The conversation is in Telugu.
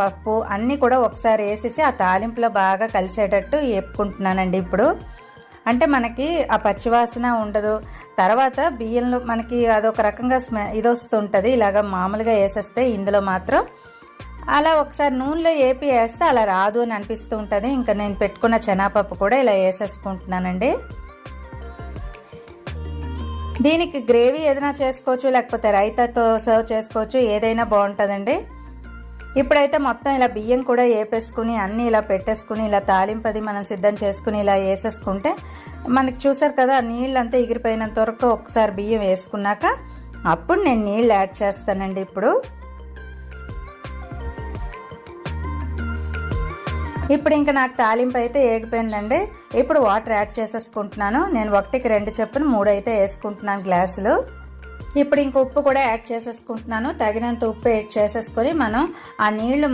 పప్పు అన్నీ కూడా ఒకసారి వేసేసి ఆ తాలింపులో బాగా కలిసేటట్టు వేపుకుంటున్నానండి. ఇప్పుడు అంటే మనకి ఆ పచ్చివాసన ఉండదు. తర్వాత బియ్యంలో మనకి అదొక రకంగా ఇది వస్తుంటుంది. ఇలాగ మామూలుగా వేసేస్తే ఇందులో మాత్రం అలా ఒకసారి నూనెలో వేస్తే అలా రాదు అని అనిపిస్తూ ఉంటుంది. ఇంకా నేను పెట్టుకున్న శనగపప్పు కూడా ఇలా వేసేసుకుంటున్నానండి. దీనికి గ్రేవీ ఏదైనా చేసుకోవచ్చు, లేకపోతే రైతాతో సర్వ్ చేసుకోవచ్చు, ఏదైనా బాగుంటుందండి. ఇప్పుడైతే మొత్తం ఇలా బియ్యం కూడా వేపేసుకుని అన్నీ ఇలా పెట్టేసుకుని ఇలా తాలింపది మనం సిద్ధం చేసుకుని ఇలా వేసేసుకుంటే మనకి చూసారు కదా నీళ్ళంతా ఎగిరిపోయినంత వరకు ఒకసారి బియ్యం వేసుకున్నాక అప్పుడు నేను నీళ్ళు యాడ్ చేస్తానండి. ఇప్పుడు ఇంకా నాకు తాలింపు అయితే ఏగిపోయిందండి. ఇప్పుడు వాటర్ యాడ్ చేసేసుకుంటున్నాను. నేను 1కి 2 చొప్పున 3 అయితే వేసుకుంటున్నాను గ్లాసులు. ఇప్పుడు ఇంక ఉప్పు కూడా యాడ్ చేసేసుకుంటున్నాను. తగినంత ఉప్పు యాడ్ చేసేసుకొని మనం ఆ నీళ్లు